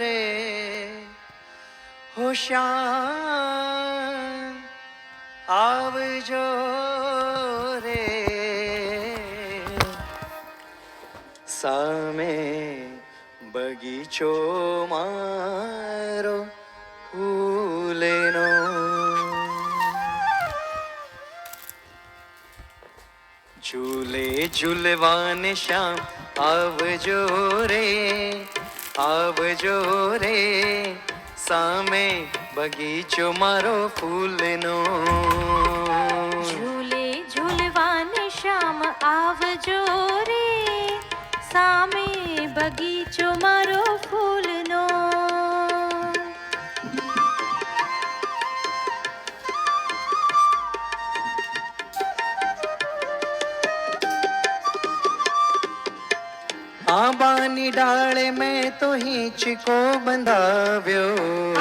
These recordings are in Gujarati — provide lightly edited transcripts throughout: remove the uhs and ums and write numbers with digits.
રે હો શ્યામ આવજો રે સામે બગીચો મારો ફૂલેનો ઝૂલે ઝૂલવાને શ્યામ આવજો રે સામે બગીચો મારો ફૂલનો ઝૂલે ઝૂલવાને શ્યામ આવજો રે સામે બગીચો મારો ફૂલનો આંબાની ડાળે મેં તો હિંચકો બંધાવ્યો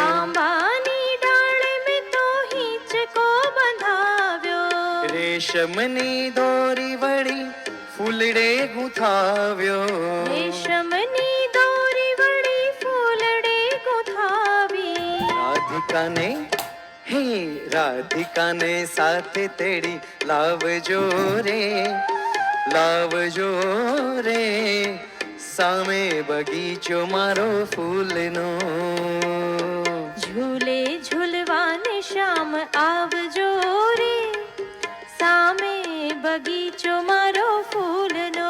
આંબાની ડાળે મેં તો હિંચકો બંધાવ્યો રેશમની દોરી વળી ફૂલડે ગૂંથાવ્યો રેશમની દોરી વળી ફૂલડે ગૂંથાવી રાધિકાને સાથે તેડી લાવજો રે સામે બગીચો મારો ફૂલનો ઝૂલે ઝૂલવાને શ્યામ આવજો રે સામે બગીચો મારો ફૂલનો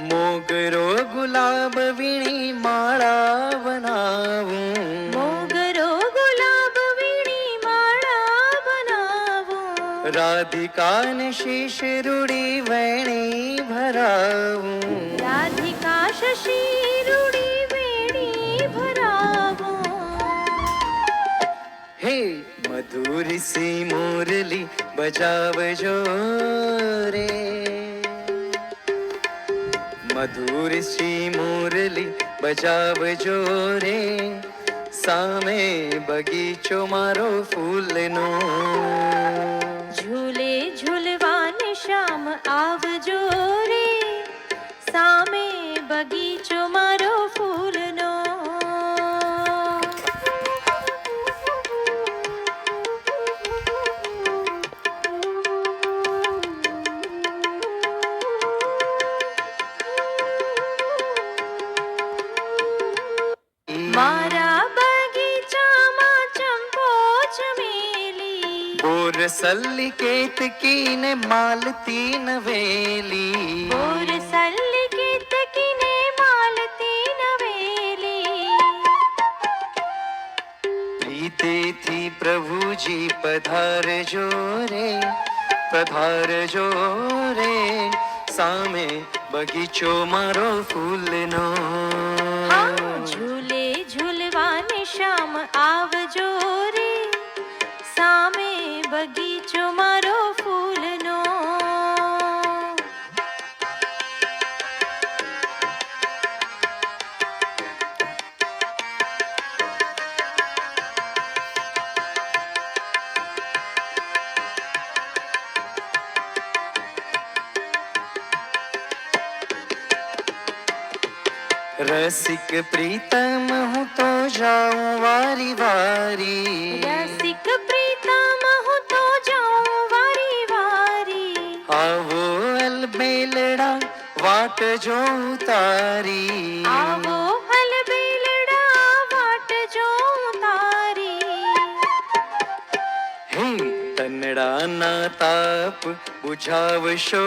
મોગરો ગુલાબ વીણી માળા બનાવું મોગરો ગુલાબ વીણી માળા બનાવું રાધિકાને શીશ રૂડી વેણી ભરાવું રાધિકા શશી રૂડી વેણી ભરાવું હે મધુર સી મુરલી બજાવજો રે મધુર સી મુરલી બજાવજો રે સામે બગીચો મારો ફૂલનો ઝૂલે ઝૂલવાને શ્યામ આવજો રે સામે બગીચો મારો ફૂલનો મારા બગીચામાં ચંપો ચમેલી બોરસલ્લી કેતકી ને માલતી નવેલી બોરસલ્લી કેતકીને માલતી નવેલી પ્રીતેથી પ્રભુજી પધારજો રે સામે બગીચો મારો ફૂલનો ઝૂલે ઝૂલવાને શ્યામ આવજો રે સામે બગીચો મારો ફૂલનો रसिक प्रीतम हूँ तो जाऊं वारी वारी रसिक प्रीतम हूँ तो जाऊं वारी वारी आवो अलबेलड़ा वाट जो तारी आवो अलबेलड़ा वाट जो तारी हे तनड़ा ना ताप बुझावशो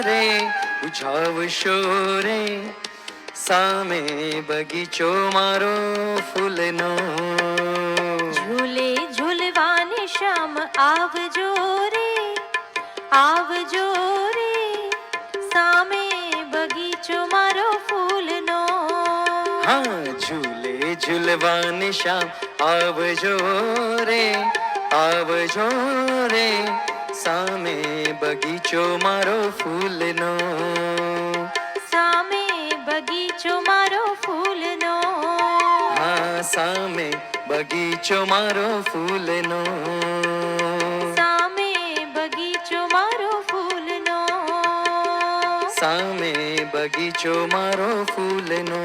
रे सामे बगीचो मारो फूलनो ઝૂલે ઝૂલવાને શ્યામ આવજો રે સામે બગીચો મારો ફૂલનો हाँ झूले झूलवाने श्याम आवजो रे सामे बगीचो मारो फूलनो સામે બગીચો મારો ફૂલનો સામે બગીચો મારો ફૂલનો સામે બગીચો મારો ફૂલનો.